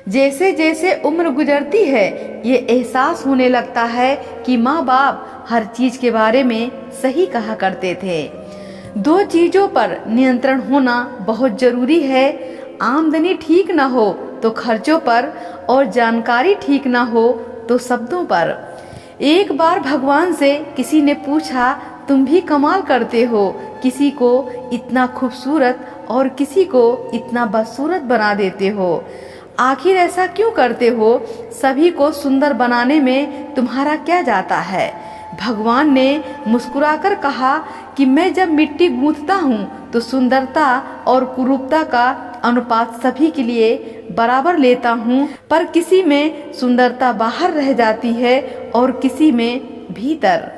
जैसे जैसे उम्र गुजरती है ये एहसास होने लगता है कि माँ बाप हर चीज के बारे में सही कहा करते थे। दो चीजों पर नियंत्रण होना बहुत जरूरी है, आमदनी ठीक ना हो तो खर्चों पर, और जानकारी ठीक ना हो तो शब्दों पर। एक बार भगवान से किसी ने पूछा, तुम भी कमाल करते हो, किसी को इतना खूबसूरत और किसी को इतना बदसूरत बना देते हो, आखिर ऐसा क्यों करते हो? सभी को सुंदर बनाने में तुम्हारा क्या जाता है? भगवान ने मुस्कुराकर कहा कि मैं जब मिट्टी गूंथता हूँ तो सुंदरता और कुरूपता का अनुपात सभी के लिए बराबर लेता हूँ, पर किसी में सुंदरता बाहर रह जाती है और किसी में भीतर।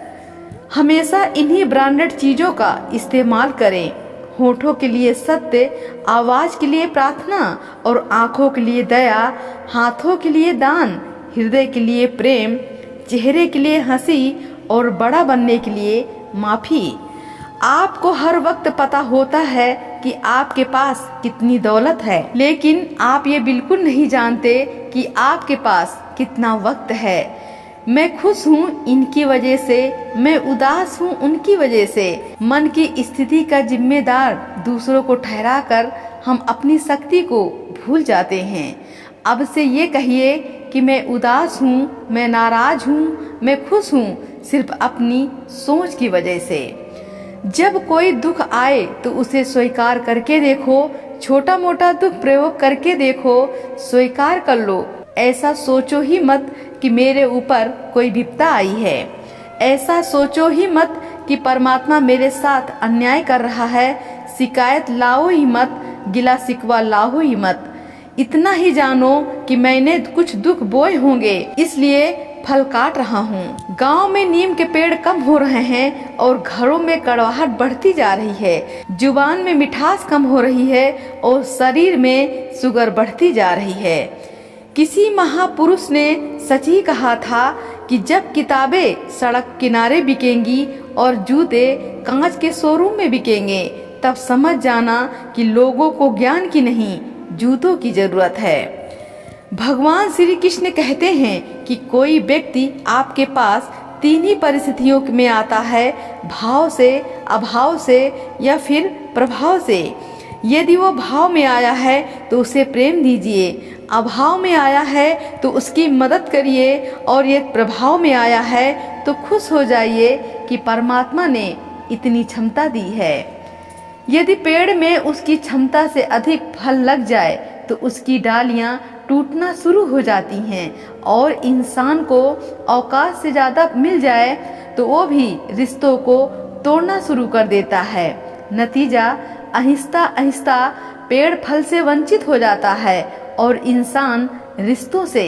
हमेशा इन्हीं ब्रांडेड चीजों का इस्तेमाल करें। होठों के लिए सत्य, आवाज के लिए प्रार्थना और आंखों के लिए दया, हाथों के लिए दान, हृदय के लिए प्रेम, चेहरे के लिए हंसी और बड़ा बनने के लिए माफी। आपको हर वक्त पता होता है कि आपके पास कितनी दौलत है, लेकिन आप ये बिल्कुल नहीं जानते कि आपके पास कितना वक्त है। मैं खुश हूँ इनकी वजह से, मैं उदास हूँ उनकी वजह से। मन की स्थिति का जिम्मेदार दूसरों को ठहराकर हम अपनी शक्ति को भूल जाते हैं। अब से ये कहिए कि मैं उदास हूँ, मैं नाराज हूँ, मैं खुश हूँ, सिर्फ अपनी सोच की वजह से। जब कोई दुख आए तो उसे स्वीकार करके देखो, छोटा मोटा दुख प्रयोग करके देखो, स्वीकार कर लो। ऐसा सोचो ही मत कि मेरे ऊपर कोई विपदा आई है, ऐसा सोचो ही मत कि परमात्मा मेरे साथ अन्याय कर रहा है। शिकायत लाओ ही मत, गिला शिकवा लाओ ही मत। इतना ही जानो कि मैंने कुछ दुख बोए होंगे, इसलिए फल काट रहा हूँ। गांव में नीम के पेड़ कम हो रहे हैं और घरों में कड़वाहट बढ़ती जा रही है। जुबान में मिठास कम हो रही है और शरीर में शुगर बढ़ती जा रही है। किसी महापुरुष ने सच ही कहा था कि जब किताबें सड़क किनारे बिकेंगी और जूते कांच के शोरूम में बिकेंगे, तब समझ जाना कि लोगों को ज्ञान की नहीं, जूतों की जरूरत है। भगवान श्री कृष्ण कहते हैं कि कोई व्यक्ति आपके पास तीन ही परिस्थितियों में आता है, भाव से, अभाव से या फिर प्रभाव से। यदि वो भाव में आया है तो उसे प्रेम दीजिए, अभाव में आया है तो उसकी मदद करिए, और ये प्रभाव में आया है तो खुश हो जाइए कि परमात्मा ने इतनी क्षमता दी है। यदि पेड़ में उसकी क्षमता से अधिक फल लग जाए तो उसकी डालियां टूटना शुरू हो जाती हैं, और इंसान को औकात से ज़्यादा मिल जाए तो वो भी रिश्तों को तोड़ना शुरू कर देता है। नतीजा आहिस्ता आहिस्ता पेड़ फल से वंचित हो जाता है और इंसान रिश्तों से।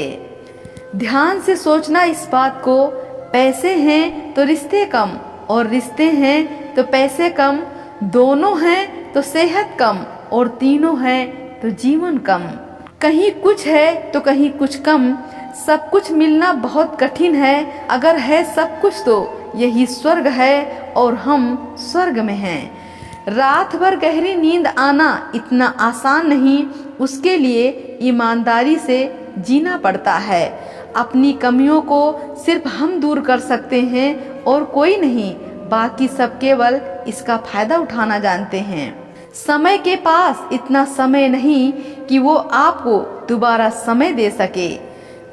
ध्यान से सोचना इस बात को, पैसे हैं तो रिश्ते कम, और रिश्ते हैं तो पैसे कम, दोनों हैं तो सेहत कम, और तीनों हैं तो जीवन कम। कहीं कुछ है तो कहीं कुछ कम, सब कुछ मिलना बहुत कठिन है। अगर है सब कुछ तो यही स्वर्ग है और हम स्वर्ग में हैं। रात भर गहरी नींद आना इतना आसान नहीं, उसके लिए ईमानदारी से जीना पड़ता है। अपनी कमियों को सिर्फ हम दूर कर सकते हैं और कोई नहीं, बाकी सब केवल इसका फायदा उठाना जानते हैं। समय के पास इतना समय नहीं कि वो आपको दोबारा समय दे सके।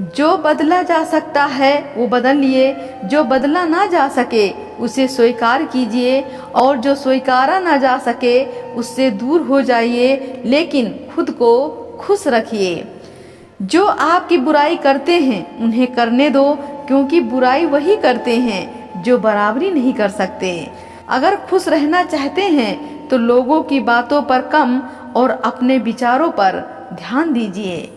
जो बदला जा सकता है वो बदलिए, जो बदला ना जा सके उसे स्वीकार कीजिए, और जो स्वीकारा ना जा सके उससे दूर हो जाइए, लेकिन खुद को खुश रखिए। जो आपकी बुराई करते हैं उन्हें करने दो, क्योंकि बुराई वही करते हैं जो बराबरी नहीं कर सकते। अगर खुश रहना चाहते हैं तो लोगों की बातों पर कम और अपने विचारों पर ध्यान दीजिए।